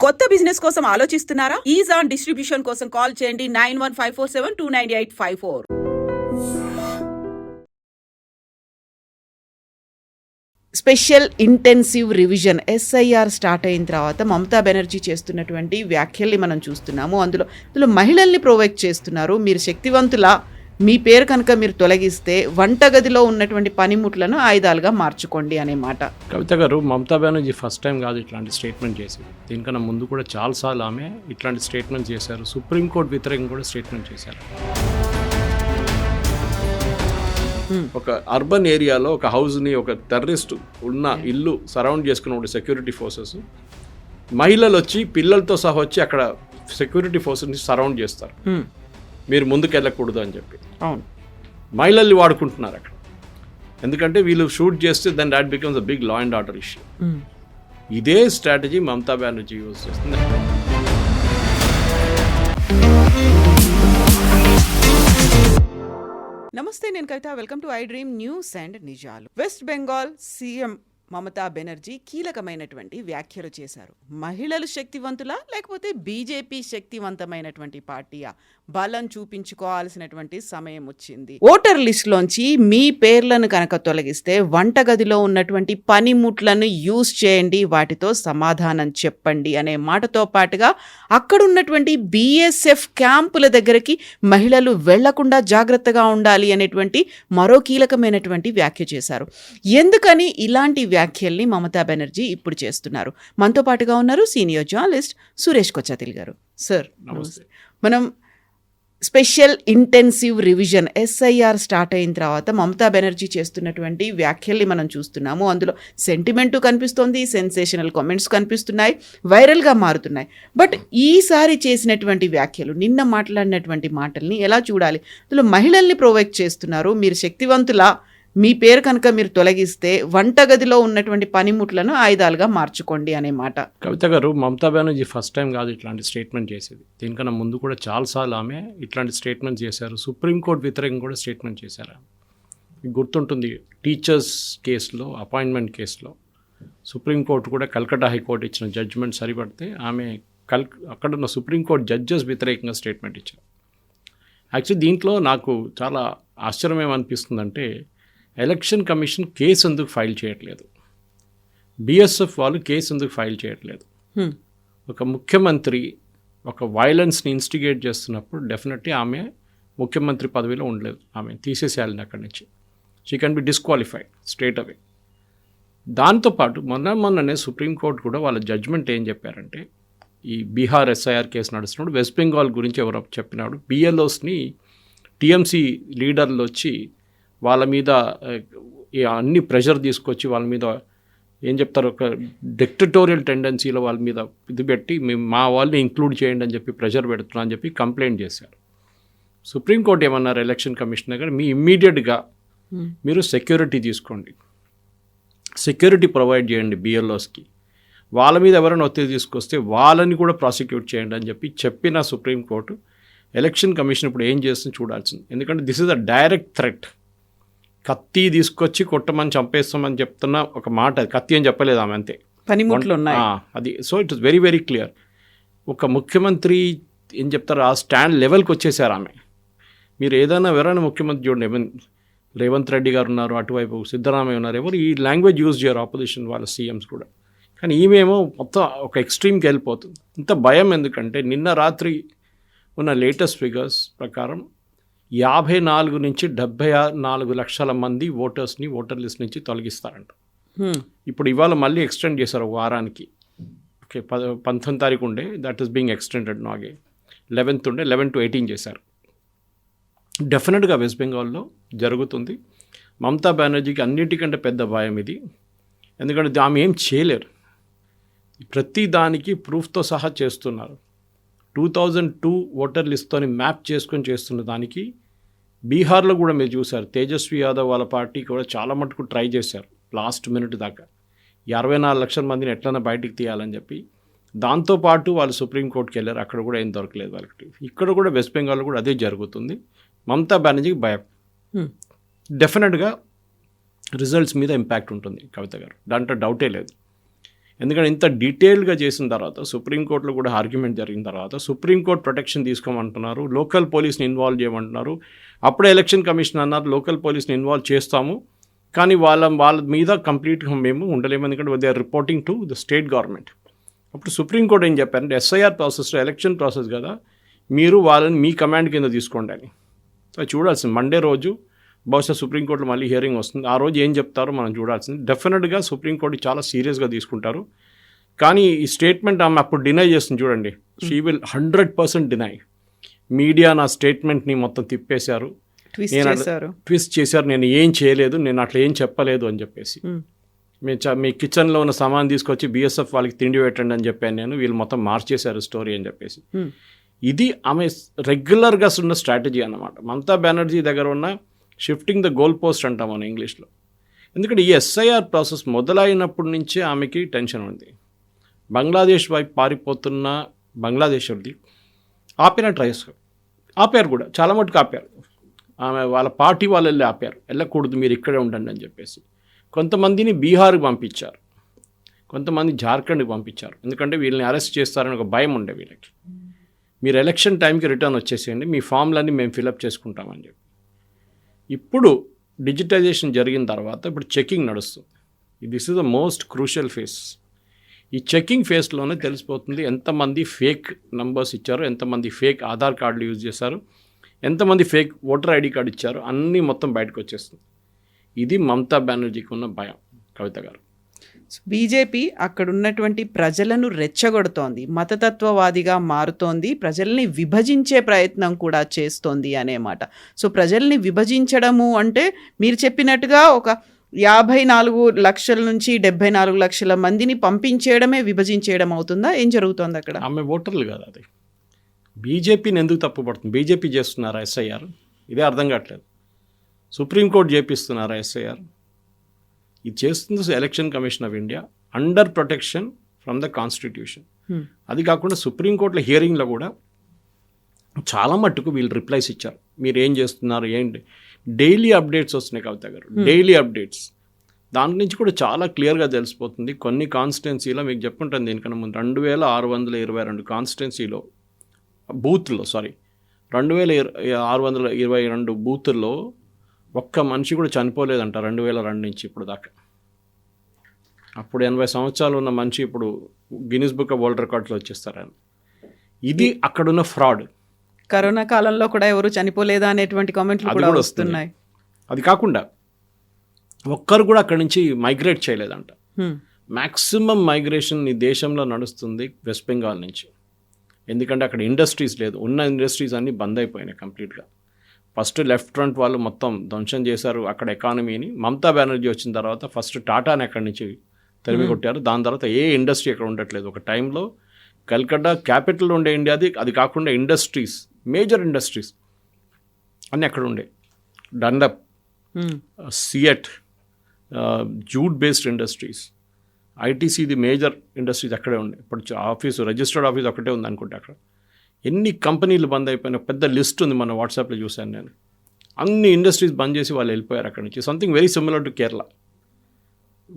కొత్త బిజినెస్ కోసం ఆలోచిస్తున్నారా? ఈజ్ ఆన్ డిస్ట్రిబ్యూషన్ కోసం కాల్ చేయండి 9154729854. Special intensive revision SIR start అయిన తర్వాత మమతా బెనర్జీ చేస్తున్నటువంటి వ్యాఖ్యల్ని మనం చూస్తున్నాము. అందులో మహిళల్ని ప్రొవోక్ చేస్తున్నారు. మీరు శక్తివంతుల మీ పేరు కనుక మీరు తొలగిస్తే వంటగదిలో ఉన్నటువంటి పనిముట్లను ఆయుధాలుగా మార్చుకోండి అనే మాట. కవిత గారు, మమతా బెనర్జీ ఫస్ట్ టైం కాదు ఇట్లాంటి స్టేట్మెంట్ చేసింది. దీనికన్నా ముందు కూడా చాలాసార్లు ఆమె ఇట్లాంటి స్టేట్మెంట్ చేశారు. సుప్రీంకోర్టు వ్యతిరేకంగా కూడా స్టేట్మెంట్ చేశారు. ఒక అర్బన్ ఏరియాలో ఒక హౌస్ని ఒక టెర్రరిస్ట్ ఉన్న ఇల్లు సరౌండ్ చేసుకున్న సెక్యూరిటీ ఫోర్సెస్ మహిళలు వచ్చి పిల్లలతో సహా వచ్చి అక్కడ సెక్యూరిటీ ఫోర్సెస్ని సరౌండ్ చేస్తారు. మీరు ముందుకు వెళ్ళకూడదు అని చెప్పి మహిళల్ని వాడుకుంటున్నారు అక్కడ. ఎందుకంటే వీళ్ళు షూట్ చేస్తే then that becomes a big law and order issue. ఇదే స్ట్రాటజీ మమతా బెనర్జీ యూజ్ చేస్తుంది. నమస్తే, నేను Kavitha. Welcome to iDream news and నిజాలు. వెస్ట్ బెంగాల్ సీఎం మమతా బెనర్జీ కీలకమైనటువంటి వ్యాఖ్యలు చేశారు. మహిళలు శక్తివంతులా లేకపోతే బీజేపీ శక్తివంతమైనటువంటి పార్టీయా? బలం చూపించుకోవాల్సినటువంటి సమయం వచ్చింది. ఓటర్ లిస్టులోంచి మీ పేర్లను కనుక తొలగిస్తే వంటగదిలో ఉన్నటువంటి పనిముట్లను యూజ్ చేయండి, వాటితో సమాధానం చెప్పండి అనే మాటతో పాటుగా అక్కడున్నటువంటి BSF క్యాంపుల దగ్గరికి మహిళలు వెళ్లకుండా జాగ్రత్తగా ఉండాలి అనేటువంటి మరో కీలకమైనటువంటి వ్యాఖ్య చేశారు. ఎందుకని ఇలాంటి వ్యాఖ్యల్ని మమతా బెనర్జీ ఇప్పుడు చేస్తున్నారు? మనతో పాటుగా ఉన్నారు సీనియర్ జర్నలిస్ట్ సురేష్ కొచ్చాతిల్ గారు. సార్ నమస్తే. మనం special intensive revision SIR start అయిన తర్వాత మమతా బెనర్జీ చేస్తున్నటువంటి వ్యాఖ్యల్ని మనం చూస్తున్నాము. అందులో సెంటిమెంటు కనిపిస్తోంది, సెన్సేషనల్ కామెంట్స్ కనిపిస్తున్నాయి, వైరల్గా మారుతున్నాయి. బట్ ఈసారి చేసినటువంటి వ్యాఖ్యలు, నిన్న మాట్లాడినటువంటి మాటల్ని ఎలా చూడాలి? అందులో మహిళల్ని ప్రొవోక్ చేస్తున్నారు. మీరు శక్తివంతుల మీ పేరు కనుక మీరు తొలగిస్తే వంటగదిలో ఉన్నటువంటి పనిముట్లను ఆయుధాలుగా మార్చుకోండి అనే మాట. కవిత గారు, మమతా బెనర్జీ ఫస్ట్ టైం కాదు ఇట్లాంటి స్టేట్మెంట్ చేసేది. దీనికన్నా ముందు కూడా చాలాసార్లు ఆమె ఇట్లాంటి స్టేట్మెంట్ చేశారు. సుప్రీంకోర్టు వ్యతిరేకంగా కూడా స్టేట్మెంట్ చేశారు. గుర్తుంటుంది, టీచర్స్ కేసులో, అపాయింట్మెంట్ కేసులో సుప్రీంకోర్టు కూడా కల్కట్టా హైకోర్టు ఇచ్చిన జడ్జిమెంట్ సరిపడితే ఆమె అక్కడున్న సుప్రీంకోర్టు జడ్జెస్ వ్యతిరేకంగా స్టేట్మెంట్ ఇచ్చారు. యాక్చువల్లీ దీంట్లో నాకు చాలా ఆశ్చర్యం ఏమనిపిస్తుందంటే, ఎలక్షన్ కమిషన్ కేసు ఎందుకు ఫైల్ చేయట్లేదు, BSF వాళ్ళు కేసు ఎందుకు ఫైల్ చేయట్లేదు? ఒక ముఖ్యమంత్రి ఒక వైలెన్స్ని ఇన్స్టిగేట్ చేస్తున్నప్పుడు డెఫినెట్లీ ఆమె ముఖ్యమంత్రి పదవిలో ఉండలేదు. ఆమె తీసేసేయాలని అక్కడి నుంచి. She can be disqualified straight away. దాంతోపాటు మొన్ననే సుప్రీంకోర్టు కూడా వాళ్ళ జడ్జ్మెంట్ ఏం చెప్పారంటే, ఈ బీహార్ SIR కేసు నడుస్తున్నప్పుడు వెస్ట్ బెంగాల్ గురించి ఎవరో చెప్పినాడు, BLOస్ని TMC లీడర్లు వచ్చి వాళ్ళ మీద అన్ని ప్రెషర్ తీసుకొచ్చి వాళ్ళ మీద ఏం చెప్తారు, ఒక డిక్టటోరియల్ టెండెన్సీలో వాళ్ళ మీద ఇది పెట్టి మా వాళ్ళని ఇంక్లూడ్ చేయండి అని చెప్పి ప్రెషర్ పెడుతున్నా అని చెప్పి కంప్లైంట్ చేశారు. సుప్రీంకోర్టు ఏమన్నారు, ఎలక్షన్ కమిషనర్ గారు, మీ ఇమ్మీడియట్గా మీరు సెక్యూరిటీ తీసుకోండి, సెక్యూరిటీ ప్రొవైడ్ చేయండి BLOస్కి, వాళ్ళ మీద ఎవరైనా ఒత్తిడి తీసుకొస్తే వాళ్ళని కూడా ప్రాసిక్యూట్ చేయండి అని చెప్పిన సుప్రీంకోర్టు ఎలక్షన్ కమిషన్ ఇప్పుడు ఏం చేస్తుంది చూడాల్సింది. ఎందుకంటే this is a direct threat. కత్తి తీసుకొచ్చి కొట్టమని చంపేస్తామని చెప్తున్న ఒక మాట, కత్తి అని చెప్పలేదు ఆమె, అంతే పనిముట్లు ఉన్నాయి అది. So it is very very clear. ఒక ముఖ్యమంత్రి ఏం చెప్తారు, ఆ స్టాండ్ లెవెల్కి వచ్చేసారు ఆమె. మీరు ఎవరైనా ముఖ్యమంత్రి చూడండి, రేవంత్ రెడ్డి గారు ఉన్నారు, అటువైపు సిద్ధరామయ్య ఉన్నారు, ఎవరు ఈ లాంగ్వేజ్ యూజ్ చేయరు, ఆపోజిషన్ వాళ్ళ CMs కూడా. కానీ ఈమెమో మొత్తం ఒక ఎక్స్ట్రీమ్కి వెళ్ళిపోతుంది. ఇంత భయం ఎందుకంటే, నిన్న రాత్రి ఉన్న లేటెస్ట్ ఫిగర్స్ ప్రకారం 54 నుంచి 74 లక్షల మంది ఓటర్స్ని ఓటర్ లిస్ట్ నుంచి తొలగిస్తారంట. ఇప్పుడు ఇవాళ మళ్ళీ ఎక్స్టెండ్ చేశారు వారానికి. ఓకే, 19 తారీఖు ఉండే, దట్ ఈస్ బీయింగ్ ఎక్స్టెండెడ్. నాగే 11th ఉండే, 11 to 18 చేశారు. డెఫినెట్గా వెస్ట్ బెంగాల్లో జరుగుతుంది. మమతా బెనర్జీకి అన్నిటికంటే పెద్ద భయం ఇది. ఎందుకంటే ఆమె ఏం చేయలేరు, ప్రతి దానికి ప్రూఫ్తో సహా చేస్తున్నారు. 2002 ఓటర్ లిస్ట్తోని మ్యాప్ చేసుకొని చేస్తున్న దానికి బీహార్లో కూడా మీరు చూశారు, తేజస్వి యాదవ్ వాళ్ళ పార్టీ కూడా చాలా మటుకు ట్రై చేశారు లాస్ట్ మినిట్ దాకా, 64 లక్షల మందిని ఎట్లన్నా బయటికి తీయాలని చెప్పి. దాంతోపాటు వాళ్ళు సుప్రీంకోర్టుకి వెళ్ళారు, అక్కడ కూడా ఏం దొరకలేదు వాళ్ళకి. ఇక్కడ కూడా వెస్ట్ బెంగాల్లో కూడా అదే జరుగుతుంది. మమతా బెనర్జీకి భయం. డెఫినెట్గా రిజల్ట్స్ మీద ఇంపాక్ట్ ఉంటుంది కవిత గారు, దాంట్లో డౌటే లేదు. ఎందుకంటే ఇంత డీటెయిల్డ్గా చేసిన తర్వాత సుప్రీంకోర్టులో కూడా ఆర్గ్యుమెంట్ జరిగిన తర్వాత సుప్రీంకోర్టు ప్రొటెక్షన్ తీసుకోమంటున్నారు, లోకల్ పోలీస్ని ఇన్వాల్వ్ చేయమంటున్నారు. అప్పుడే ఎలక్షన్ కమిషన్ అన్నారు లోకల్ పోలీస్ని ఇన్వాల్వ్ చేస్తాము, కానీ వాళ్ళ మీద కంప్లీట్గా మేము ఉండలేము, ఎందుకంటే they are reporting to the state government. అప్పుడు సుప్రీంకోర్టు ఏం చెప్పారంటే ఎస్ఐఆర్ ప్రాసెస్లో ఎలక్షన్ ప్రాసెస్ కదా, మీరు వాళ్ళని మీ కమాండ్ కింద తీసుకోండి అని. అది చూడాల్సింది మండే రోజు బహుశా సుప్రీంకోర్టులో మళ్ళీ హియరింగ్ వస్తుంది. ఆ రోజు ఏం చెప్తారో మనం చూడాల్సింది. డెఫినెట్గా సుప్రీంకోర్టు చాలా సీరియస్గా తీసుకుంటారు. కానీ ఈ స్టేట్మెంట్ ఆమె అప్పుడు డినై చేస్తుంది చూడండి, షీ విల్ 100% డినై. మీడియా నా స్టేట్మెంట్ని మొత్తం తిప్పేశారు, ట్విస్ట్ చేశారు, నేను ఏం చేయలేదు, నేను అట్లా ఏం చెప్పలేదు అని చెప్పేసి. మీ కిచెన్లో ఉన్న సామాన్ తీసుకొచ్చి బీఎస్ఎఫ్ వాళ్ళకి తిండి పెట్టండి అని చెప్పాను నేను, వీళ్ళు మొత్తం మార్చేశారు స్టోరీ అని చెప్పేసి. ఇది ఆమె రెగ్యులర్గా ఉన్న స్ట్రాటజీ అన్నమాట. మమతా బెనర్జీ దగ్గర ఉన్న షిఫ్టింగ్ ద గోల్ పోస్ట్ అంటాం మనం ఇంగ్లీష్లో. ఎందుకంటే ఈ ఎస్ఐఆర్ ప్రాసెస్ మొదలైనప్పటి నుంచే ఆమెకి టెన్షన్ ఉంది. బంగ్లాదేశ్ వైపు పారిపోతున్న బంగ్లాదేశ్ వాళ్ళది ఆపారు కూడా, చాలా మటుకు ఆపారు. ఆమె వాళ్ళ పార్టీ వాళ్ళు వెళ్ళి ఆపారు, వెళ్ళకూడదు మీరు ఇక్కడే ఉండండి అని చెప్పేసి. కొంతమందిని బీహార్కి పంపించారు, కొంతమంది జార్ఖండ్కి పంపించారు, ఎందుకంటే వీళ్ళని అరెస్ట్ చేస్తారని ఒక భయం ఉండే వీళ్ళకి. మీరు ఎలక్షన్ టైంకి రిటర్న్ వచ్చేసేయండి, మీ ఫామ్లన్నీ మేము ఫిలప్ చేసుకుంటామని చెప్పి. ఇప్పుడు డిజిటైజేషన్ జరిగిన తర్వాత ఇప్పుడు చెకింగ్ నడుస్తుంది. This is the most crucial face. ఈ చెకింగ్ ఫేస్లోనే తెలిసిపోతుంది ఎంతమంది ఫేక్ నంబర్స్ ఇచ్చారు, ఎంతమంది ఫేక్ ఆధార్ కార్డులు యూజ్ చేశారు, ఎంతమంది ఫేక్ ఓటర్ ఐడి కార్డు ఇచ్చారు, అన్నీ మొత్తం బయటకు వచ్చేస్తుంది. ఇది మమతా బెనర్జీకి ఉన్న భయం. కవిత గారు, బీజేపీ అక్కడ ఉన్నటువంటి ప్రజలను రెచ్చగొడుతోంది, మతతత్వవాదిగా మారుతోంది, ప్రజల్ని విభజించే ప్రయత్నం కూడా చేస్తోంది అనే మాట. సో ప్రజల్ని విభజించడము అంటే మీరు చెప్పినట్టుగా ఒక 54 లక్షల నుంచి 74 లక్షల మందిని పంపించేయడమే విభజించేయడం అవుతుందా? ఏం జరుగుతోంది అక్కడ? ఆమె ఓటర్లు కాదు, అది బీజేపీని ఎందుకు తప్పుపడుతుంది? బీజేపీ చేస్తున్నారా ఎస్ఐఆర్? ఇదే అర్థం కావట్లేదు. సుప్రీంకోర్టు చేపిస్తున్నారా ఎస్ఐఆర్? ఇది చేస్తుంది election commission of India under protection from the constitution. అది కాకుండా సుప్రీంకోర్టులో హియరింగ్లో కూడా చాలా మట్టుకు వీళ్ళు రిప్లైస్ ఇచ్చారు. మీరు ఏం చేస్తున్నారు, ఏంటి, డైలీ అప్డేట్స్ వస్తున్నాయి కవిత గారు, డైలీ అప్డేట్స్. దాని నుంచి కూడా చాలా క్లియర్గా తెలిసిపోతుంది. కొన్ని కాన్స్టిట్యున్సీలో మీకు చెప్పుంటాను దీనికన్నా ముందు 2622 కాన్స్టిట్యున్సీలో బూత్లో 2622 బూతుల్లో ఒక్క మనిషి కూడా చనిపోలేదంట 2002 నుంచి ఇప్పుడు దాకా. అప్పుడు 80 సంవత్సరాలు ఉన్న మనిషి ఇప్పుడు గిన్నిస్ బుక్ ఆఫ్ వరల్డ్ రికార్డ్స్లో వచ్చేస్తారని. ఇది అక్కడున్న ఫ్రాడ్. కరోనా కాలంలో కూడా ఎవరు చనిపోలేదా అనేటువంటి కామెంట్లు కూడా వస్తున్నాయి. అది కాకుండా ఒక్కరు కూడా అక్కడి నుంచి మైగ్రేట్ చేయలేదంట. మ్యాక్సిమం మైగ్రేషన్ ఈ దేశంలో నడుస్తుంది వెస్ట్ బెంగాల్ నుంచి. ఎందుకంటే అక్కడ ఇండస్ట్రీస్ లేదు, ఉన్న ఇండస్ట్రీస్ అన్నీ బంద్ అయిపోయినాయి కంప్లీట్గా. ఫస్ట్ లెఫ్ట్ ఫ్రంట్ వాళ్ళు మొత్తం ధ్వంసం చేశారు అక్కడ ఎకానమీని. మమతా బెనర్జీ వచ్చిన తర్వాత ఫస్ట్ టాటాని అక్కడి నుంచి తరిమి కొట్టారు. దాని తర్వాత ఏ ఇండస్ట్రీ అక్కడ ఉండట్లేదు. ఒక టైంలో కల్కట్టా క్యాపిటల్ ఉండే ఇండియాది, అది కాకుండా ఇండస్ట్రీస్, మేజర్ ఇండస్ట్రీస్ అన్నీ అక్కడ ఉండే. Dunlop, CEAT, jute based industries, ఐటీసీది మేజర్ ఇండస్ట్రీస్ అక్కడే ఉండే. ఇప్పుడు ఆఫీసు, రిజిస్టర్డ్ ఆఫీస్ ఒకటే ఉంది అనుకుంటే అక్కడ. ఎన్ని కంపెనీలు బంద్ అయిపోయిన పెద్ద లిస్ట్ ఉంది, మన వాట్సాప్లో చూశాను నేను. అన్ని ఇండస్ట్రీస్ బంద్ చేసి వాళ్ళు వెళ్ళిపోయారు అక్కడి నుంచి. Something very similar to Kerala.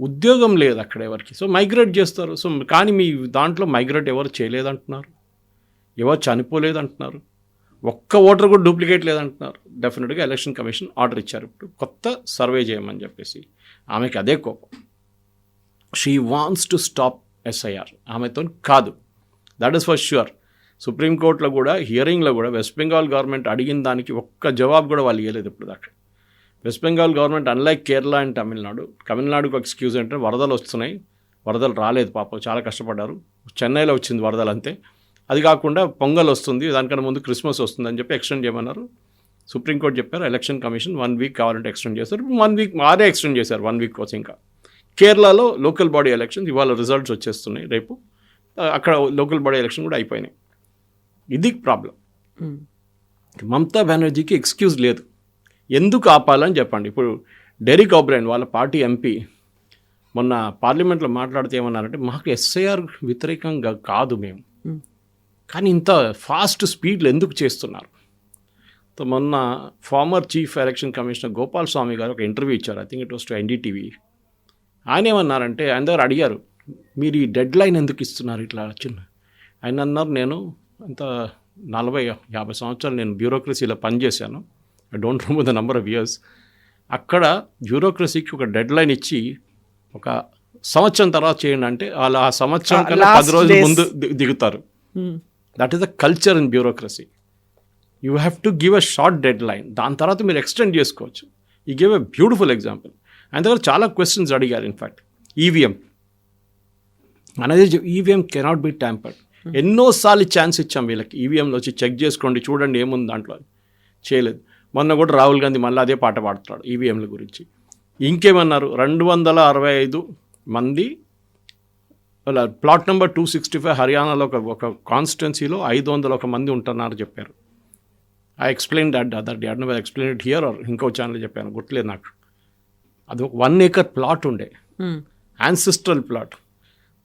ఉద్యోగం లేదు అక్కడ ఎవరికి. సో మైగ్రేట్ చేస్తారు. సో కానీ మీ దాంట్లో మైగ్రేట్ ఎవరు చేయలేదంటున్నారు, ఎవరు చనిపోలేదంటున్నారు, ఒక్క ఓటర్ కూడా డూప్లికేట్ లేదంటున్నారు. డెఫినెట్గా ఎలక్షన్ కమిషన్ ఆర్డర్ ఇచ్చారు ఇప్పుడు కొత్త సర్వే చేయమని చెప్పేసి. ఆమెకి అదే కోపం. She wants to stop SIR. ఆమెతో కాదు, దట్ ఈస్ ఫర్ ష్యూర్. సుప్రీంకోర్టులో కూడా హియరింగ్లో కూడా వెస్ట్ బెంగాల్ గవర్నమెంట్ అడిగిన దానికి ఒక్క జవాబు కూడా వాళ్ళు ఇవ్వలేదు ఇప్పుడు దాకా. West Bengal government unlike Kerala and తమిళనాడుకు ఎక్స్క్యూజ్ అంటే వరదలు వస్తున్నాయి, వరదలు రాలేదు పాపం, చాలా కష్టపడ్డారు. చెన్నైలో వచ్చింది వరదలు అంతే. అది కాకుండా పొంగల్ వస్తుంది, దానికన్నా ముందు క్రిస్మస్ వస్తుంది అని చెప్పి ఎక్స్టెండ్ చేయమన్నారు. సుప్రీంకోర్టు చెప్పారు ఎలక్షన్ కమిషన్ 1 వీక్ కావాలంటే ఎక్స్టెండ్ చేస్తారు. 1 వీక్ ఆరే ఎక్స్టెండ్ చేశారు, 1 వీక్ కోసం. ఇంకా కేరళలో లోకల్ బాడీ ఎలక్షన్స్ ఇవాళ రిజల్ట్స్ వచ్చేస్తున్నాయి రేపు. అక్కడ లోకల్ బాడీ ఎలక్షన్ కూడా అయిపోయినాయి. ఇది ప్రాబ్లం. మమతా బెనర్జీకి ఎక్స్క్యూజ్ లేదు. ఎందుకు ఆపాలని చెప్పండి. ఇప్పుడు డెరిక్ ఓబ్రైన్ వాళ్ళ పార్టీ ఎంపీ మొన్న పార్లమెంట్లో మాట్లాడితే ఏమన్నారంటే, మాకు ఎస్ఐఆర్ వ్యతిరేకంగా కాదు మేము, కానీ ఇంత ఫాస్ట్ స్పీడ్లో ఎందుకు చేస్తున్నారు. మొన్న former chief election commissioner Gopal Swami garu ఒక ఇంటర్వ్యూ ఇచ్చారు. I think it was to NDTV. ఆయన ఏమన్నారంటే, ఆయన దగ్గర అడిగారు మీరు ఈ డెడ్ లైన్ ఎందుకు ఇస్తున్నారు ఇట్లా చిన్న. ఆయన అన్నారు, నేను అంత 40-50 సంవత్సరాలు నేను బ్యూరోక్రసీలో పనిచేశాను. I don't remember the number of years. అక్కడ బ్యూరోక్రసీకి ఒక డెడ్ లైన్ ఇచ్చి ఒక సంవత్సరం తర్వాత చేయండి అంటే వాళ్ళు ఆ సంవత్సరం కన్నా 10 రోజుల ముందు దిగుతారు. That is the culture in bureaucracy. You have to give a short dead line, దాని తర్వాత మీరు ఎక్స్టెండ్ చేసుకోవచ్చు. ఈ గివ్ ఎ బ్యూటిఫుల్ ఎగ్జాంపుల్. ఆయన దగ్గర చాలా క్వశ్చన్స్ అడిగారు. ఇన్ఫ్యాక్ట్ ఈవీఎం అనేది, ఈవీఎం కెనాట్ బి ట్యాంపర్డ్. ఎన్నోసార్లు ఛాన్స్ ఇచ్చాం వీళ్ళకి, ఈవీఎంలో వచ్చి చెక్ చేసుకోండి, చూడండి ఏముంది దాంట్లో. చేయలేదు. మొన్న కూడా రాహుల్ గాంధీ మళ్ళీ అదే పాట పాడుతున్నాడు ఈవీఎంల గురించి. ఇంకేమన్నారు, 265 మంది ప్లాట్ నెంబర్ 265 హర్యానాలో ఒక కాన్స్టిట్యున్సీలో 501 మంది ఉంటున్నారు చెప్పారు. I explain that other day. I explain it here or ఇంకో ఛానల్ చెప్పాను, గుర్తులేదు నాకు. అది ఒక 1 acre ప్లాట్ ఉండే, యాన్సిస్ట్రల్ ప్లాట్.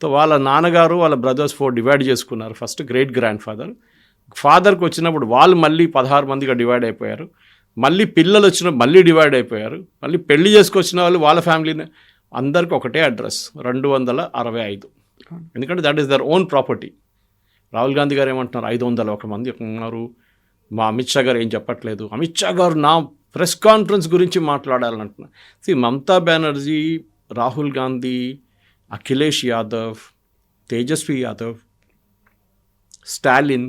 సో వాళ్ళ నాన్నగారు వాళ్ళ బ్రదర్స్ 4 డివైడ్ చేసుకున్నారు. ఫస్ట్ గ్రేట్ గ్రాండ్ ఫాదర్కి వచ్చినప్పుడు వాళ్ళు మళ్ళీ 16 మందిగా డివైడ్ అయిపోయారు. మళ్ళీ పిల్లలు వచ్చినప్పుడు మళ్ళీ డివైడ్ అయిపోయారు. మళ్ళీ పెళ్లి చేసుకొచ్చిన వాళ్ళు వాళ్ళ ఫ్యామిలీని, అందరికి ఒకటే అడ్రస్ 265. ఎందుకంటే that is their own property. Rahul Gandhi గారు ఏమంటున్నారు, 501 మంది ఉన్నారు, మా అమిత్ షా గారు ఏం చెప్పట్లేదు. అమిత్ షా గారు నా ప్రెస్ కాన్ఫరెన్స్ గురించి మాట్లాడాలంటున్నారు. మమతా బెనర్జీ, రాహుల్ గాంధీ, అఖిలేష్ యాదవ్, తేజస్వి యాదవ్, స్టాలిన్,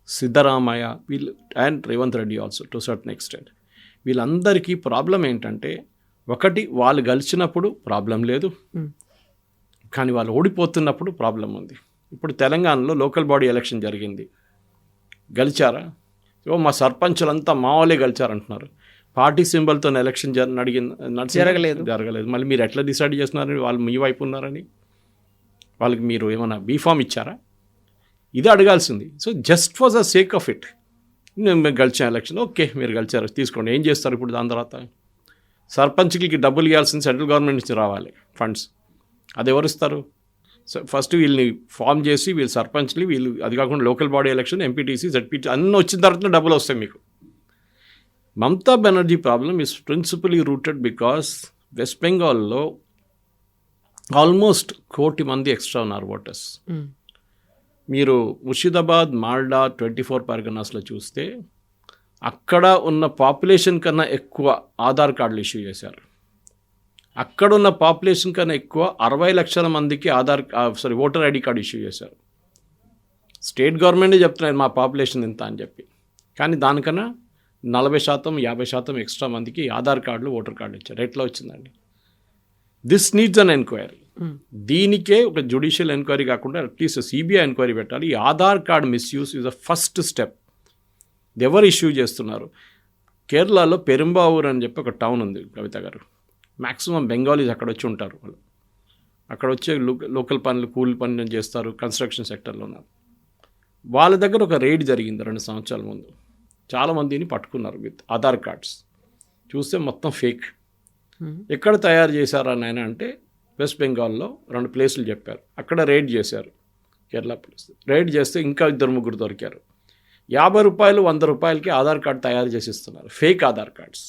సిద్ధరామయ్య, వీళ్ళు and Revanth Reddy also to certain extent, వీళ్ళందరికీ ప్రాబ్లం ఏంటంటే, ఒకటి వాళ్ళు గెలిచినప్పుడు ప్రాబ్లం లేదు, కానీ వాళ్ళు ఓడిపోతున్నప్పుడు ప్రాబ్లం ఉంది. ఇప్పుడు తెలంగాణలో లోకల్ బాడీ ఎలక్షన్ జరిగింది, గెలిచారా? మా సర్పంచులంతా మా వాళ్ళే గెలిచారంటున్నారు. పార్టీ సింబల్తో ఎలక్షన్ జరగలేదు. మళ్ళీ మీరు ఎట్లా డిసైడ్ చేస్తున్నారని, వాళ్ళు మీ వైపు ఉన్నారని వాళ్ళకి మీరు ఏమైనా బీఫామ్ ఇచ్చారా? ఇది అడగాల్సింది. So just for the sake of it, మేము గెలిచాం ఎలక్షన్, ఓకే మీరు గెలిచారు, తీసుకోండి. ఏం చేస్తారు ఇప్పుడు దాని తర్వాత? సర్పంచ్కి డబ్బులు ఇవ్వాల్సింది సెంట్రల్ గవర్నమెంట్ నుంచి రావాలి ఫండ్స్, అది ఎవరు ఇస్తారు? సో ఫస్ట్ వీళ్ళని ఫామ్ చేసి వీళ్ళు సర్పంచ్లు, వీళ్ళు అది కాకుండా local body election, MPTC, ZPT అన్నీ వచ్చిన తర్వాత డబ్బులు వస్తాయి మీకు. Mamata Banerjee problem is principally rooted because west బెంగాల్లో ఆల్మోస్ట్ 1 కోటి మంది ఎక్స్ట్రా ఉన్నారు ఓటర్స్. మీరు ముర్షిదాబాద్, మాల్డా, 24 పర్గనాస్లో చూస్తే అక్కడ ఉన్న పాపులేషన్ కన్నా ఎక్కువ ఆధార్ కార్డులు ఇష్యూ చేశారు. అక్కడ ఉన్న పాపులేషన్ కన్నా ఎక్కువ 60 లక్షల మందికి ఓటర్ ఐడి కార్డు ఇష్యూ చేశారు. స్టేట్ గవర్నమెంటే చెప్తున్నారు మా పాపులేషన్ ఇంత అని చెప్పి, కానీ దానికన్నా 40%, 50% ఎక్స్ట్రా మందికి ఆధార్ కార్డులు, ఓటర్ కార్డు ఇచ్చారు. ఎట్లా వచ్చిందండి? This needs an enquiry. దీనికే ఒక జ్యుడిషియల్ ఎంక్వైరీ కాకుండా అట్లీస్ట్ సిబిఐ ఎంక్వైరీ పెట్టాలి. ఈ Aadhaar card misuse is the first step. ఎవరు ఇష్యూ చేస్తున్నారు? కేరళలో పెరుంబావూర్ అని చెప్పి ఒక టౌన్ ఉంది కవిత గారు. మ్యాక్సిమం బెంగాలీస్ అక్కడ వచ్చి ఉంటారు. వాళ్ళు అక్కడ వచ్చే లోకల్ పనులు, కూలి పనులు చేస్తారు, కన్స్ట్రక్షన్ సెక్టర్లో ఉన్నారు. వాళ్ళ దగ్గర ఒక రైడ్ జరిగింది 2 సంవత్సరాల ముందు. చాలామందిని పట్టుకున్నారు విత్ ఆధార్ కార్డ్స్. చూస్తే మొత్తం ఫేక్. ఎక్కడ తయారు చేశారని ఆయన అంటే వెస్ట్ బెంగాల్లో 2 ప్లేసులు చెప్పారు. అక్కడ రైడ్ చేశారు కేరళ పోలీస్. రైడ్ చేస్తే ఇంకా 2-3 దొరికారు. 50 రూపాయలు, 100 రూపాయలకి ఆధార్ కార్డ్ తయారు చేసి ఇస్తున్నారు, fake Aadhaar cards.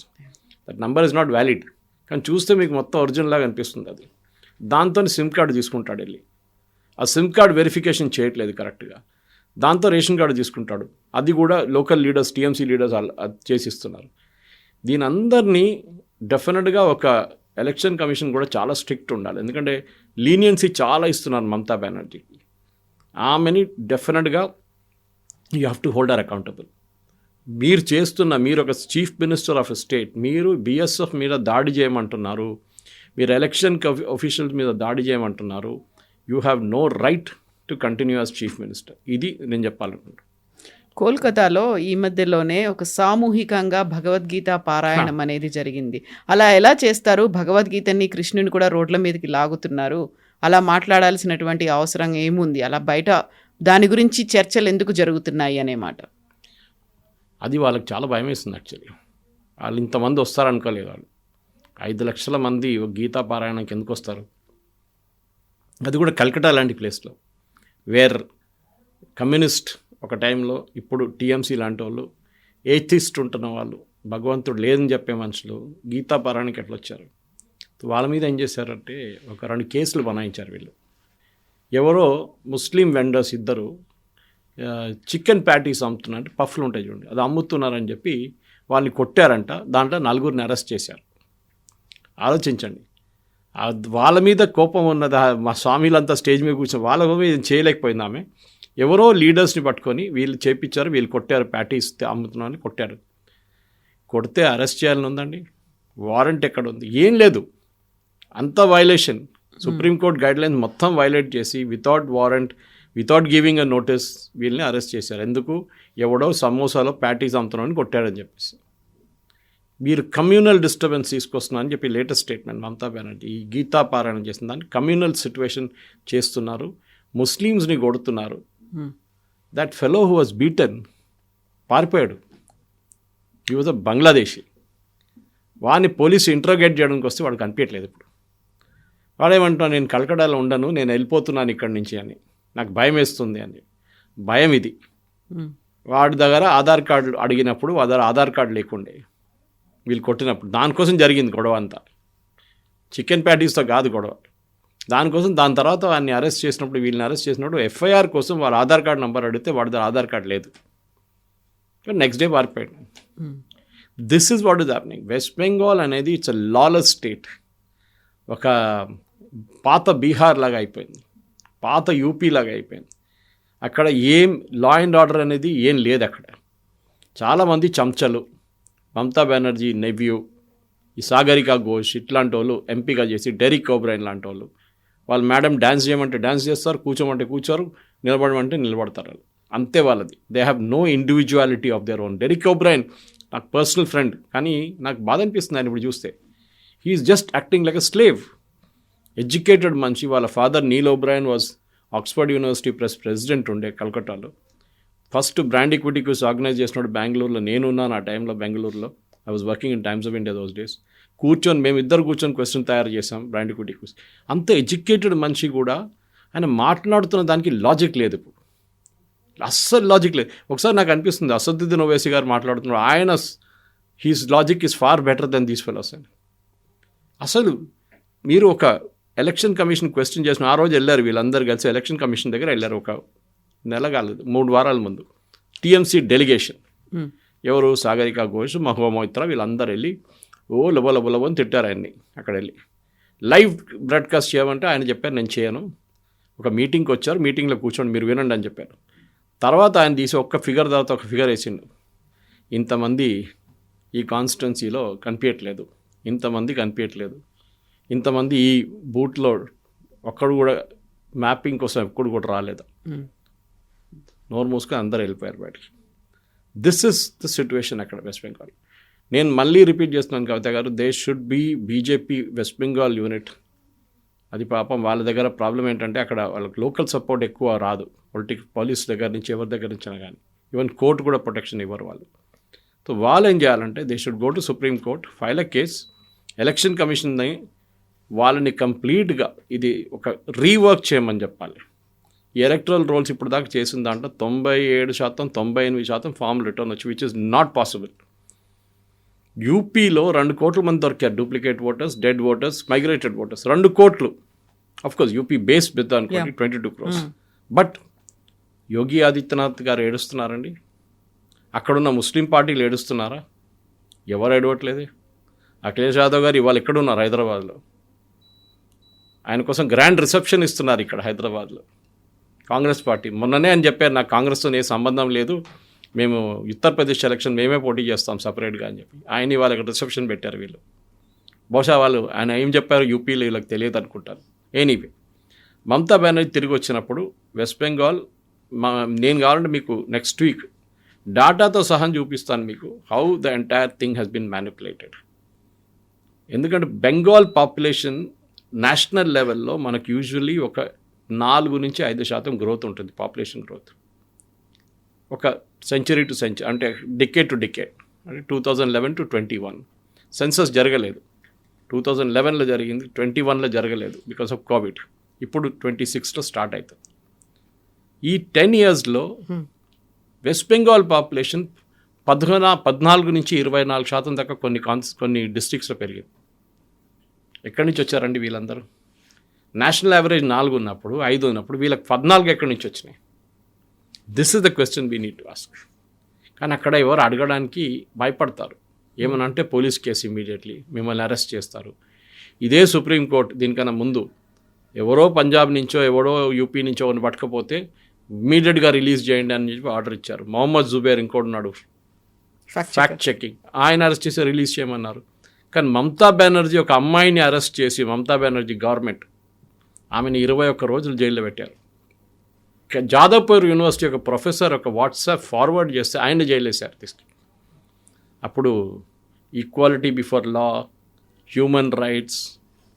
That number is not valid, కానీ చూస్తే మీకు మొత్తం ఒరిజినల్ లాగా అనిపిస్తుంది అది. దాంతో సిమ్ కార్డు తీసుకుంటాడు వెళ్ళి. ఆ సిమ్ కార్డ్ వెరిఫికేషన్ చేయట్లేదు కరెక్ట్గా. దాంతో రేషన్ కార్డు తీసుకుంటాడు, అది కూడా లోకల్ లీడర్స్, టీఎంసీ లీడర్స్ చేసిస్తున్నారు. దీని అందరినీ డెఫినెట్గా ఒక ఎలక్షన్ కమిషన్ కూడా చాలా స్ట్రిక్ట్ ఉండాలి. ఎందుకంటే లీనియన్సీ చాలా ఇస్తున్నారు మమతా బెనర్జీకి. ఆమెని డెఫినెట్గా you have to hold or accountable. మీరు ఒక chief minister of a state, మీరు బిఎస్ఎఫ్ మీద దాడి చేయమంటున్నారు, మీరు ఎలక్షన్ ఆఫీషియల్స్ మీద దాడి చేయమంటున్నారు. You have no right to continue as chief minister. ఇది నేను చెప్పాలనుకుంటున్నాను. కోల్కతాలో ఈ మధ్యలోనే ఒక సామూహికంగా భగవద్గీత పారాయణం అనేది జరిగింది. అలా ఎలా చేస్తారు? భగవద్గీతని, కృష్ణుని కూడా రోడ్ల మీదకి లాగుతున్నారు. అలా మాట్లాడాల్సినటువంటి అవసరం ఏముంది? అలా బయట దాని గురించి చర్చలు ఎందుకు జరుగుతున్నాయి అనే మాట. అది వాళ్ళకి చాలా భయం వేస్తుంది. యాక్చువల్లీ వాళ్ళు ఇంతమంది వస్తారనుకోలేదు. వాళ్ళు 5 లక్షల మంది గీతా పారాయణకి ఎందుకు వస్తారు? అది కూడా కల్కటా లాంటి ప్లేస్లో, వేర్ కమ్యూనిస్ట్ ఒక టైంలో, ఇప్పుడు టీఎంసీ లాంటి వాళ్ళు, ఏథిస్ట్ ఉంటున్న వాళ్ళు, భగవంతుడు లేదని చెప్పే మనుషులు గీతా పారాయణకి ఎట్లా వచ్చారు? వాళ్ళ మీద ఏం చేశారంటే ఒక 2 కేసులు బనాయించారు వీళ్ళు. ఎవరో ముస్లిం వెండర్స్ ఇద్దరు చికెన్ ప్యాటీస్ అమ్ముతున్నారు, పఫ్లు ఉంటాయి చూడండి, అది అమ్ముతున్నారని చెప్పి వాళ్ళని కొట్టారంట. దాంట్లో 4గురిని అరెస్ట్ చేశారు. ఆలోచించండి, వాళ్ళ మీద కోపం ఉన్నది. మా స్వామిలంతా స్టేజ్ మీద కూర్చొని వాళ్ళ మీద ఏం చేయలేకపోయింది ఆమె. ఎవరో లీడర్స్ని పట్టుకొని వీళ్ళు చేపించారు, వీళ్ళు కొట్టారు, ప్యాటీస్ అమ్ముతున్నారని కొట్టారు. కొడితే అరెస్ట్ చేయాలని ఉందండి, వారెంట్ ఎక్కడ ఉంది? ఏం లేదు, అంత వైలేషన్. సుప్రీంకోర్టు గైడ్లైన్స్ మొత్తం వైలేట్ చేసి without warrant, without giving a notice వీళ్ళని అరెస్ట్ చేశారు. ఎందుకు? ఎవడో సమోసాలో ప్యాటీస్ అమ్ముతున్నారని కొట్టాడని చెప్పేసి. మీరు కమ్యూనల్ డిస్టర్బెన్స్ తీసుకొస్తున్నారని చెప్పి లేటెస్ట్ స్టేట్మెంట్ మమతా బెనర్జీ ఈ గీతా పారాయణ చేసిన దాన్ని కమ్యూనల్ సిచ్యువేషన్ చేస్తున్నారు, ముస్లిమ్స్ని కొడుతున్నారు. That fellow who was beaten పారిపోయాడు. He was a Bangladeshi. వాడిని పోలీసు ఇంట్రోగేట్ చేయడానికి వస్తే వాడు కనిపించట్లేదు. ఇప్పుడు వాడేమంటున్నాను, నేను కలకడాలో ఉండను, నేను వెళ్ళిపోతున్నాను ఇక్కడి నుంచి అని, నాకు భయం వేస్తుంది అని. భయం ఇది. వాడి దగ్గర ఆధార్ కార్డు అడిగినప్పుడు వాడి ఆధార్ కార్డు లేకుండే వీళ్ళు కొట్టినప్పుడు. దానికోసం జరిగింది గొడవ అంతా. చికెన్ ప్యాటీస్తో కాదు గొడవ, దానికోసం. దాని తర్వాత వాడిని అరెస్ట్ చేసినప్పుడు, వీళ్ళని అరెస్ట్ చేసినప్పుడు ఎఫ్ఐఆర్ కోసం వాళ్ళ ఆధార్ కార్డు నెంబర్ అడిగితే వాడి దగ్గర ఆధార్ కార్డు లేదు. నెక్స్ట్ డే పారిపోయాడు. This is what is happening. West Bengal అనేది ఇట్స్ అ లాలెస్ స్టేట్. ఒక పాత బీహార్ లాగా అయిపోయింది, పాత యూపీ లాగా అయిపోయింది. అక్కడ ఏం లా అండ్ ఆర్డర్ అనేది ఏం లేదు. అక్కడ చాలామంది చంచలు, మమతా బెనర్జీ నెవ్యూ, ఈ సాగరికా ఘోష్ ఇట్లాంటి వాళ్ళు ఎంపీగా చేసి, డెరిక్ ఓబ్రైన్ లాంటి వాళ్ళు మేడం డ్యాన్స్ చేయమంటే డ్యాన్స్ చేస్తారు, కూర్చోమంటే కూర్చోరు, నిలబడమంటే నిలబడతారు. అంతే వాళ్ళది. They have no individuality of their own. Derek O'Brien నాకు పర్సనల్ ఫ్రెండ్, కానీ నాకు బాధ అనిపిస్తుంది ఆయన ఇప్పుడు చూస్తే. He's just acting like a slave. Educated మనిషి. వాళ్ళ father Neil O'Brien was Oxford University president ఉండే కలకట్టాలో. First brand equity quiz organise చేసినప్పుడు బెంగళూరులో నేనున్నాను. ఆ టైంలో బెంగళూరులో I was working in Times of India those days. కూర్చొని మేమిద్దరు కూర్చొని క్వశ్చన్ తయారు చేసాం బ్రాండ్ ఈక్విటీ క్విజ్. అంత ఎడ్యుకేటెడ్ మనిషి కూడా ఆయన మాట్లాడుతున్న దానికి లాజిక్ లేదు. ఇప్పుడు అస్సలు లాజిక్ లేదు. ఒకసారి నాకు అనిపిస్తుంది అసదుద్దీన్ ఓవైసీ గారు మాట్లాడుతున్నారు, ఆయన his logic is far better than these fellows అని. అసలు మీరు ఒక ఎలక్షన్ కమిషన్ క్వశ్చన్ చేసిన ఆ రోజు వెళ్ళారు వీళ్ళందరూ కలిసి ఎలక్షన్ కమిషన్ దగ్గర వెళ్ళారు. ఒక నెల కాలేదు, 3 వారాల ముందు టీఎంసీ డెలిగేషన్. ఎవరు? సాగరికా ఘోష్, మహువా మొయిత్రా, వీళ్ళందరూ వెళ్ళి లబో అని తిట్టారు ఆయన్ని. అక్కడ వెళ్ళి లైవ్ బ్రాడ్కాస్ట్ చేయమంటే ఆయన చెప్పారు నేను చేయను. ఒక మీటింగ్కి వచ్చారు, మీటింగ్లో కూర్చోండి మీరు వినండి అని చెప్పారు. తర్వాత ఆయన తీసి ఒక్క ఫిగర్ తర్వాత ఒక ఫిగర్ వేసిండు. ఇంతమంది ఈ కాన్స్టిట్యున్సీలో కనిపించట్లేదు, ఇంతమంది కనిపించట్లేదు, ఇంతమంది ఈ బూట్లో ఒక్కడు కూడా మ్యాపింగ్ కోసం ఎప్పుడు కూడా రాలేదు. నోరు మూసుకొని అందరూ వెళ్ళిపోయారు బయటికి. దిస్ ఇస్ ద సిచ్యువేషన్ అక్కడ వెస్ట్ బెంగాల్. నేను మళ్ళీ రిపీట్ చేస్తున్నాను కవిత గారు, they should be BJP West Bengal unit. అది పాపం వాళ్ళ దగ్గర ప్రాబ్లం ఏంటంటే అక్కడ వాళ్ళకి లోకల్ సపోర్ట్ ఎక్కువ రాదు. పోలీస్ దగ్గర నుంచి ఎవరి దగ్గర నుంచి అయినా కానీ, ఈవెన్ కోర్టు కూడా ప్రొటెక్షన్ ఇవ్వరు వాళ్ళు. సో వాళ్ళు ఏం చేయాలంటే they should go to supreme court, file a case. Election కమిషన్ని వాళ్ళని కంప్లీట్గా ఇది ఒక రీవర్క్ చేయమని చెప్పాలి. ఈ ఎలక్ట్రల్ రోల్స్ ఇప్పుడు దాకా చేసిన దాంట్లో 97%, 98% ఫామ్ రిటర్న్ వచ్చి, విచ్ ఇస్ నాట్ పాసిబుల్. యూపీలో 2 కోట్ల మంది దొరికారు, duplicate voters, dead voters, migrated voters. 2 కోట్లు. అఫ్కోర్స్ యూపీ బేస్ పెద్ద అనుకోండి, 22 crores. బట్ యోగి ఆదిత్యనాథ్ గారు ఏడుస్తున్నారండి. అక్కడున్న ముస్లిం పార్టీలు ఏడుస్తున్నారా? ఎవరు ఏడవట్లేదే. అఖిలేష్ యాదవ్ గారు ఇవాళ ఎక్కడున్నారు? హైదరాబాద్లో. ఆయన కోసం గ్రాండ్ రిసెప్షన్ ఇస్తున్నారు ఇక్కడ హైదరాబాద్లో. కాంగ్రెస్ పార్టీ మొన్ననే అని చెప్పారు, నాకు కాంగ్రెస్తో ఏ సంబంధం లేదు, మేము ఉత్తరప్రదేశ్ ఎలక్షన్ మేమే పోటీ చేస్తాం సపరేట్గా అని చెప్పి ఆయన ఇవాళ ఇక్కడ రిసెప్షన్ పెట్టారు వీళ్ళు. బహుశా వాళ్ళు ఆయన ఏం చెప్పారు యూపీలో వీళ్ళకి తెలియదు అనుకుంటారు. ఎనీవే, మమతా బెనర్జీ తిరిగి వచ్చినప్పుడు వెస్ట్ బెంగాల్ నేను కావాలంటే మీకు నెక్స్ట్ వీక్ డాటాతో సహా చూపిస్తాను మీకు how the entire thing has been manipulated. ఎందుకంటే బెంగాల్ పాపులేషన్ నేషనల్ లెవెల్లో మనకు యూజువల్లీ ఒక 4 నుంచి 5% గ్రోత్ ఉంటుంది, పాపులేషన్ గ్రోత్. ఒక సెంచరీ టు సెంచరీ, అంటే డికేడ్ టు డికేడ్. అంటే 2011 to 21 సెన్సస్ జరగలేదు. 2011లో జరిగింది, 21లో జరగలేదు బికాస్ ఆఫ్ కోవిడ్. ఇప్పుడు 26లో స్టార్ట్ అవుతుంది. ఈ 10 yearsలో వెస్ట్ బెంగాల్ పాపులేషన్ 14 నుంచి 24% దాకా కొన్ని డిస్ట్రిక్ట్స్లో పెరిగింది. ఎక్కడి నుంచి వచ్చారండి వీళ్ళందరూ? నేషనల్ యావరేజ్ 4 ఉన్నప్పుడు 5 ఉన్నప్పుడు వీళ్ళకి 14 ఎక్కడి నుంచి వచ్చినాయి? This is the question we need to ask. కానీ అక్కడ ఎవరు అడగడానికి భయపడతారు. ఏమనంటే పోలీస్ కేసు ఇమీడియట్లీ మిమ్మల్ని అరెస్ట్ చేస్తారు. ఇదే సుప్రీంకోర్టు దీనికన్నా ముందు ఎవరో పంజాబ్ నుంచో ఎవరో యూపీ నుంచో ఎవరిని పట్టకపోతే ఇమీడియట్గా రిలీజ్ చేయండి అని చెప్పి ఆర్డర్ ఇచ్చారు. మొహమ్మద్ జుబేర్ ఇంకోడున్నాడు ఫ్యాక్ట్ చెకింగ్, ఆయన అరెస్ట్ చేసి రిలీజ్ చేయమన్నారు. కానీ మమతా బెనర్జీ ఒక అమ్మాయిని అరెస్ట్ చేసి మమతా బెనర్జీ గవర్నమెంట్ ఆమెను 21 రోజులు జైల్లో పెట్టారు. జాదవ్పూర్ యూనివర్సిటీ ఒక ప్రొఫెసర్ ఒక వాట్సాప్ ఫార్వర్డ్ చేస్తే ఆయన జైలు వేశారు తీసుకు. అప్పుడు equality before law, human rights,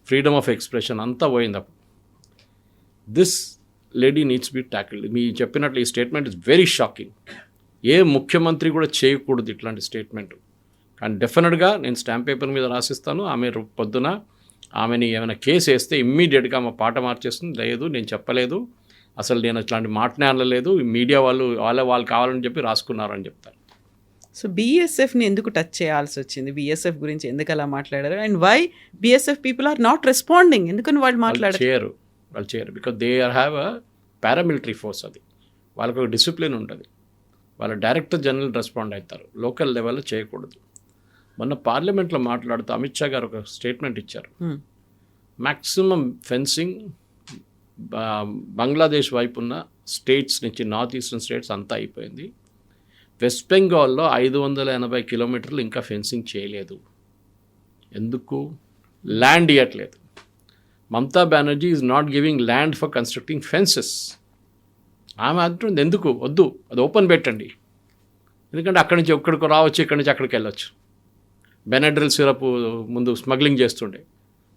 freedom of expression అంతా పోయింది. అప్పుడు this lady needs be tackled. మీ చెప్పినట్లు ఈ స్టేట్మెంట్ ఇస్ వెరీ షాకింగ్. ఏ ముఖ్యమంత్రి కూడా చేయకూడదు ఇట్లాంటి స్టేట్మెంట్. కానీ డెఫినెట్గా నేను స్టాంప్ పేపర్ మీద రాసిస్తాను. ఆమె పొద్దున ఆమెని ఏమైనా కేసు వేస్తే ఇమ్మీడియట్గా ఆమె పాట మార్చేస్తుంది. లేదు నేను చెప్పలేదు, అసలు నేను అట్లాంటి మాటనే అనలేదు, మీడియా వాళ్ళు కావాలని చెప్పి రాసుకున్నారని చెప్తారు. సో బీఎస్ఎఫ్ని ఎందుకు టచ్ చేయాల్సి వచ్చింది? బీఎస్ఎఫ్ గురించి ఎందుకు అలా మాట్లాడారు? And why BSF people are not responding? ఎందుకని వాళ్ళు మాట్లాడారు? వాళ్ళు చేయరు because they are have a paramilitary force. అది వాళ్ళకు ఒక డిసిప్లిన్ ఉంటుంది. వాళ్ళ డైరెక్టర్ జనరల్ రెస్పాండ్ అవుతారు. లోకల్ లెవెల్లో చేయకూడదు. మొన్న పార్లమెంట్లో మాట్లాడుతూ అమిత్ షా గారు ఒక స్టేట్మెంట్ ఇచ్చారు. మ్యాక్సిమం ఫెన్సింగ్ బంగ్లాదేశ్ వైపు ఉన్న స్టేట్స్ నుంచి నార్త్ ఈస్టర్న్ స్టేట్స్ అంతా అయిపోయింది. వెస్ట్ బెంగాల్లో 580 కిలోమీటర్లు ఇంకా ఫెన్సింగ్ చేయలేదు. ఎందుకు? ల్యాండ్ ఇవ్వట్లేదు. Mamata Banerjee is not giving land for constructing fences. ఆమె అంటుంది ఎందుకు వద్దు, అది ఓపెన్ పెట్టండి. ఎందుకంటే అక్కడి నుంచి ఎక్కడికి రావచ్చు, ఇక్కడి నుంచి అక్కడికి వెళ్ళొచ్చు. బెనడ్రిల్ సిరప్ ముందు స్మగ్లింగ్ చేస్తుండే,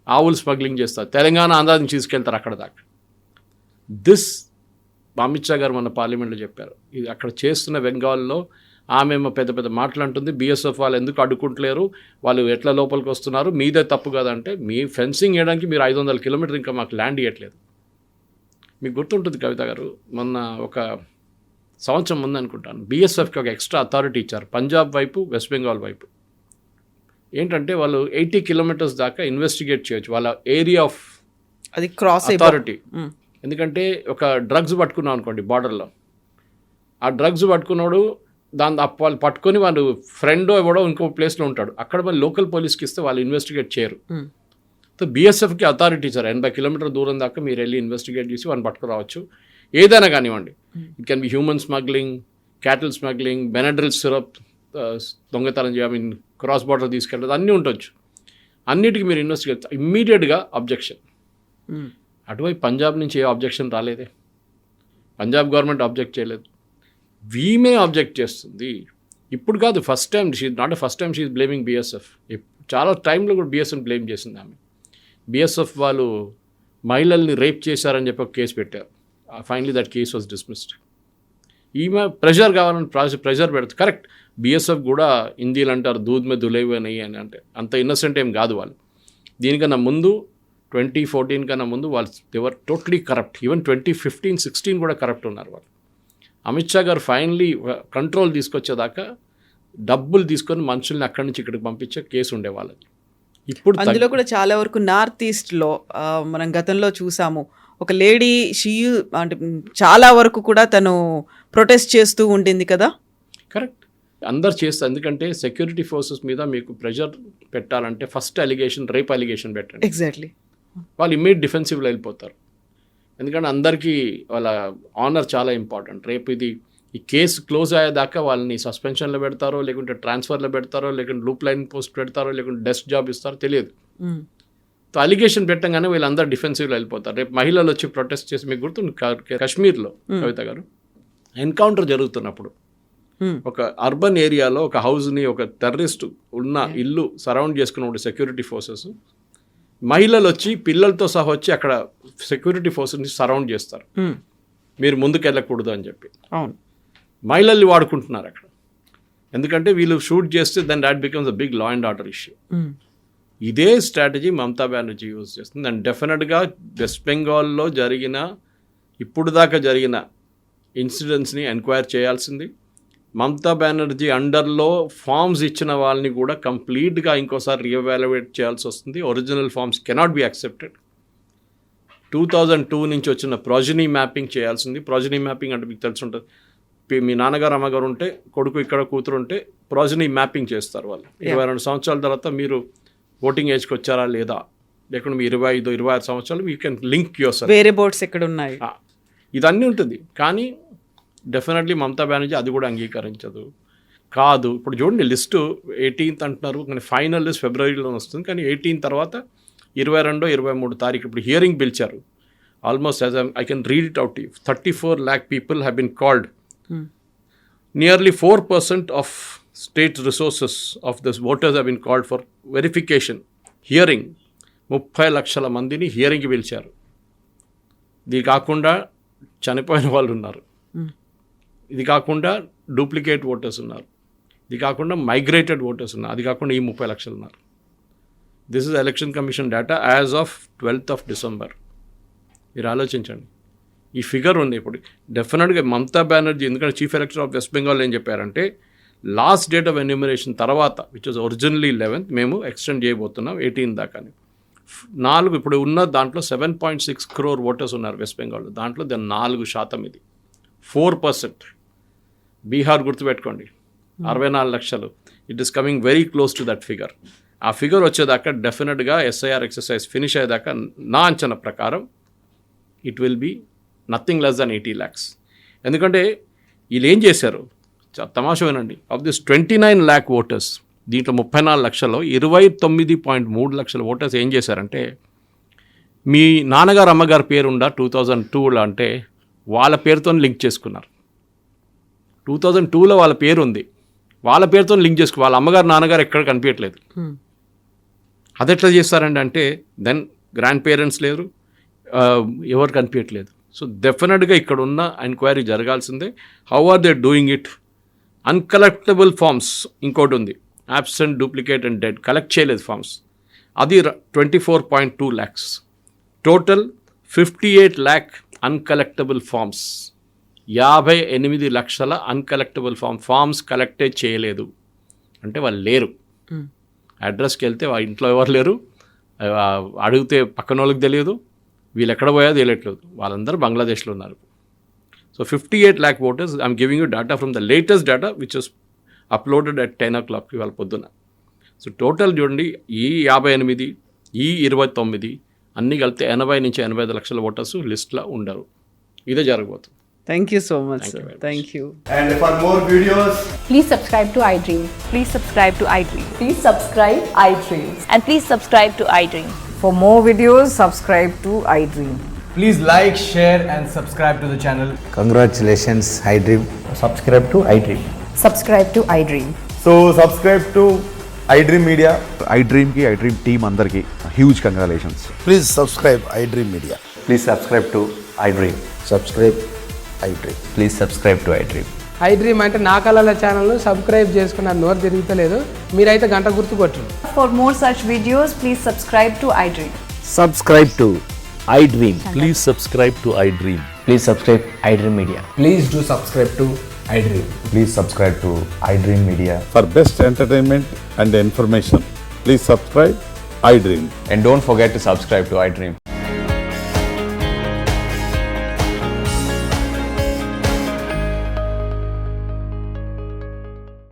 ఆవులు స్మగ్లింగ్ చేస్తారు. తెలంగాణ ఆంధ్ర నుంచి తీసుకెళ్తారు అక్కడ దాకా. దిస్ అమిత్ షా గారు మన పార్లమెంట్లో చెప్పారు. ఇది అక్కడ చేస్తున్న బెంగాల్లో ఆమె పెద్ద పెద్ద మాటలు అంటుంది. బీఎస్ఎఫ్ వాళ్ళు ఎందుకు అడ్డుకుంటలేరు, వాళ్ళు ఎట్లా లోపలికి వస్తున్నారు, మీదే తప్పు కదంటే మీ ఫెన్సింగ్ వేయడానికి మీరు 500 కిలోమీటర్లు ఇంకా మాకు ల్యాండ్ ఇవ్వట్లేదు. మీకు గుర్తుంటుంది కవిత గారు, మొన్న ఒక సంవత్సరం ముందు అనుకుంటాను బీఎస్ఎఫ్కి ఒక ఎక్స్ట్రా అథారిటీ ఇచ్చారు పంజాబ్ వైపు వెస్ట్ బెంగాల్ వైపు. ఏంటంటే వాళ్ళు 80 కిలోమీటర్స్ దాకా ఇన్వెస్టిగేట్ చేయొచ్చు వాళ్ళ ఏరియా ఆఫ్ అది క్రాస్ అథారిటీ. ఎందుకంటే ఒక డ్రగ్స్ పట్టుకున్నాం అనుకోండి బార్డర్లో, ఆ డ్రగ్స్ పట్టుకున్నాడు వాళ్ళు పట్టుకొని వాళ్ళు ఫ్రెండ్ ఎవడో ఇంకో ప్లేస్లో ఉంటాడు, అక్కడ వాళ్ళు లోకల్ పోలీస్కి ఇస్తే వాళ్ళు ఇన్వెస్టిగేట్ చేయరు. సో బీఎస్ఎఫ్కి అథారిటీ ఇచ్చారు 80 కిలోమీటర్ దూరం దాకా మీరు వెళ్ళి ఇన్వెస్టిగేట్ చేసి వాళ్ళని పట్టుకురావచ్చు. ఏదైనా కానివ్వండి, it can be human smuggling, cattle smuggling, Benadryl syrup దొంగతనం మీన్ క్రాస్ బార్డర్ తీసుకెళ్ళదు, అన్నీ ఉండొచ్చు. అన్నిటికీ మీరు ఇన్వెస్టిగేట్ ఇమ్మీడియట్గా అబ్జెక్షన్. అటువైపు పంజాబ్ నుంచి ఏ అబ్జెక్షన్ రాలేదే, పంజాబ్ గవర్నమెంట్ ఆబ్జెక్ట్ చేయలేదు, వీమే ఆబ్జెక్ట్ చేస్తుంది. ఇప్పుడు కాదు, first time not first time she is blaming BSF. చాలా టైంలో కూడా బీఎస్ఎఫ్ బ్లేమ్ చేసింది ఆమె. బీఎస్ఎఫ్ వాళ్ళు మహిళల్ని రేప్ చేశారని చెప్పి ఒక కేసు పెట్టారు. Finally that case was dismissed. ఈమె ప్రెషర్ కావాలని ప్రెషర్ పెడుతుంది. కరెక్ట్, బీఎస్ఎఫ్ కూడా హిందీలు అంటారు దూద్ మే దులేవి అని అంటే అంత ఇన్నసెంట్ ఏం కాదు వాళ్ళు. దీనికన్నా ముందు 2014 కన్నా ముందు వాళ్ళు దేవర్ టోటలీ కరప్ట్. ఈవెన్ 2015-16 కూడా కరప్ట్ ఉన్నారు వాళ్ళు. అమిత్ షా గారు ఫైనలీ కంట్రోల్ తీసుకొచ్చేదాకా డబ్బులు తీసుకొని మనుషుల్ని అక్కడి నుంచి ఇక్కడికి పంపించే కేసు ఉండేవాళ్ళది. ఇప్పుడు అందులో కూడా చాలా వరకు నార్త్ ఈస్ట్లో మనం గతంలో చూసాము. ఒక లేడీ అంటే చాలా వరకు కూడా తను ప్రొటెస్ట్ చేస్తూ ఉండింది కదా. కరెక్ట్, అందరు చేస్తారు. ఎందుకంటే సెక్యూరిటీ ఫోర్సెస్ మీద మీకు ప్రెషర్ పెట్టాలంటే ఫస్ట్ అలిగేషన్ రేప్ అలిగేషన్ పెట్టండి. ఎగ్జాక్ట్లీ, వాళ్ళు ఇమ్మీడియట్ డిఫెన్సివ్లో వెళ్ళిపోతారు. ఎందుకంటే అందరికీ వాళ్ళ ఆనర్ చాలా ఇంపార్టెంట్. రేపు ఈ కేసు క్లోజ్ అయ్యేదాకా వాళ్ళని సస్పెన్షన్లో పెడతారో, లేకుంటే ట్రాన్స్ఫర్లో పెడతారో, లేకుంటే లూప్ లైన్ పోస్ట్ పెడతారో, లేకుంటే డెస్క్ జాబ్ ఇస్తారో తెలియదు. సో అలిగేషన్ పెట్టంగానే వీళ్ళందరూ డిఫెన్సివ్లో వెళ్ళిపోతారు. రేపు మహిళలు వచ్చి ప్రొటెస్ట్ చేసి, మీకు గుర్తుంది కాశ్మీర్లో కవిత గారు ఎన్కౌంటర్ జరుగుతున్నప్పుడు ఒక అర్బన్ ఏరియాలో ఒక హౌస్ని ఒక టెర్రరిస్ట్ ఉన్న ఇల్లు సరౌండ్ చేసుకున్న సెక్యూరిటీ ఫోర్సెస్ మహిళలు వచ్చి పిల్లలతో సహా వచ్చి అక్కడ సెక్యూరిటీ ఫోర్సెస్ని సరౌండ్ చేస్తారు, మీరు ముందుకు వెళ్ళకూడదు అని చెప్పి. అవును, మహిళల్ని వాడుకుంటున్నారు అక్కడ. ఎందుకంటే వీళ్ళు షూట్ చేస్తే then that becomes a big law and order issue. ఇదే స్ట్రాటజీ మమతా బెనర్జీ యూజ్ చేస్తుంది. అండ్ డెఫినెట్గా వెస్ట్ బెంగాల్లో ఇప్పుడు దాకా జరిగిన ఇన్సిడెంట్స్ని ఎంక్వైరీ చేయాల్సింది. మమతా బెనర్జీ అండర్లో ఫామ్స్ ఇచ్చిన వాళ్ళని కూడా కంప్లీట్గా ఇంకోసారి రీఎవాల్యుయేట్ చేయాల్సి వస్తుంది. Original forms cannot be accepted. 2002 నుంచి వచ్చిన ప్రాజనీ మ్యాపింగ్ చేయాల్సింది. ప్రాజనీ మ్యాపింగ్ అంటే మీకు తెలిసి ఉంటుంది, మీ నాన్నగారు అమ్మగారు ఉంటే కొడుకు ఇక్కడ కూతురు ఉంటే ప్రాజనీ మ్యాపింగ్ చేస్తారు వాళ్ళు. 22 సంవత్సరాల తర్వాత మీరు ఓటింగ్ ఏజ్కి వచ్చారా లేదా, లేకుంటే మీ 25, 26 సంవత్సరాలు you can link your self. వేరే బోర్డ్స్ ఎక్కడ ఉన్నాయి, ఇదన్నీ ఉంటుంది. కానీ డెఫినెట్లీ మమతా బెనర్జీ అది కూడా అంగీకరించదు. కాదు ఇప్పుడు చూడండి లిస్టు 18th అంటున్నారు, కానీ ఫైనల్ లిస్ట్ ఫిబ్రవరిలో వస్తుంది. కానీ 18 తర్వాత 22, 23 తారీఖు ఇప్పుడు హియరింగ్ పిలిచారు. Almost as I can read it out, 34 lakh people have been called. Nearly 4% of state resources of this voters have been called for verification hearing. 30 లక్షల మందిని హియరింగ్కి పిలిచారు. ఇది కాకుండా చనిపోయిన వాళ్ళు ఉన్నారు, ఇది కాకుండా డూప్లికేట్ ఓటర్స్ ఉన్నారు, ఇది కాకుండా మైగ్రేటెడ్ ఓటర్స్ ఉన్నారు, అది కాకుండా ఈ 30 లక్షలు ఉన్నారు. This is election commission data as of 12th December. మీరు ఆలోచించండి, ఈ ఫిగర్ ఉంది. ఇప్పుడు డెఫినెట్గా మమతా బెనర్జీ, ఎందుకంటే చీఫ్ ఎలక్టర్ ఆఫ్ వెస్ట్ బెంగాల్ ఏం చెప్పారంటే లాస్ట్ డేట్ ఆఫ్ ఎన్యూమరేషన్ తర్వాత, విచ్ వాజ్ ఒరిజినల్లీ 11th, మేము ఎక్స్టెండ్ చేయబోతున్నాం 18 దాకా. ఇప్పుడు ఉన్న దాంట్లో 7.6 crore ఓటర్స్ ఉన్నారు వెస్ట్ బెంగాల్లో. దాంట్లో 4% ఇది 4%. బీహార్ గుర్తుపెట్టుకోండి 64 లక్షలు. It is coming very close to that figure. ఆ ఫిగర్ వచ్చేదాకా డెఫినెట్గా ఎస్ఐఆర్ ఎక్సర్సైజ్ ఫినిష్ అయ్యేదాకా నా అంచనా ప్రకారం it will be nothing less than 80 lakhs. ఎందుకంటే వీళ్ళు ఏం చేశారు, తమాషా వినండి, ఆఫ్ దిస్ 29 lakh ఓటర్స్, దీంట్లో 34 లక్షల్లో 29.3 లక్షల ఓటర్స్ ఏం చేశారంటే, మీ నాన్నగారు అమ్మగారి పేరు ఉందా 2002లో అంటే వాళ్ళ పేరుతో లింక్ చేసుకున్నారు. 2002లో వాళ్ళ పేరు ఉంది, వాళ్ళ పేరుతో లింక్ చేసుకు, వాళ్ళ అమ్మగారు నాన్నగారు ఎక్కడ కనిపించట్లేదు. అది ఎట్లా చేస్తారండి అంటే, దెన్ గ్రాండ్ పేరెంట్స్ లేరు, ఎవరు కనిపించట్లేదు. సో డెఫినెట్గా ఇక్కడ ఉన్న ఎంక్వైరీ జరగాల్సిందే. How are they doing it? Uncollectable forms ఇంకోటి ఉంది, absent, duplicate and dead, collect చేయలేదు ఫార్మ్స్, అది 24.2 lakhs. Total 58 lakh uncollectable forms. 58 లక్షల అన్కలెక్టబుల్ ఫార్మ్స్ కలెక్టే చేయలేదు. అంటే వాళ్ళు లేరు. అడ్రస్కి వెళ్తే వాళ్ళ ఇంట్లో ఎవరు లేరు, అడిగితే పక్కన వాళ్ళకి తెలియదు, వీళ్ళు ఎక్కడ పోయా తెలియట్లేదు, వాళ్ళందరూ బంగ్లాదేశ్లో ఉన్నారు. So 58 lakh voters, I'm giving you data from the latest data which is uploaded at 10 o'clock ఇవాళ పొద్దున. సో టోటల్ చూడండి, ఈ 58, ఈ 29 అన్నీ కలిపితే 80 నుంచి 85 లక్షల ఓటర్స్ లిస్ట్లో ఉండరు. ఇదే జరగబోతుంది. Thank you so much sir. Thank you. And for more videos, Please subscribe to iDream. Please subscribe to iDream. Please subscribe iDream. And please subscribe to iDream. For more videos, subscribe to iDream. please like, share and subscribe to the channel. Congratulations, iDream. Subscribe to iDream. Subscribe to iDream. So subscribe to iDream Media. iDream ki iDream team andarki huge congratulations. Please subscribe iDream Media. Please subscribe to iDream. Subscribe iDream. Please subscribe to iDream. iDream అంటే నా కళల ఛానల్ను subscribe చేసుకున్న నోరు తిరుగుతలేదు, మీరైతే గంట గుర్తు కొట్టండి. For more such videos, please subscribe to iDream. Subscribe to iDream. Please subscribe to iDream. Please subscribe iDream Media. Please do subscribe to iDream. Please subscribe to iDream Media. For best entertainment and information, please subscribe iDream. And don't forget to subscribe to iDream.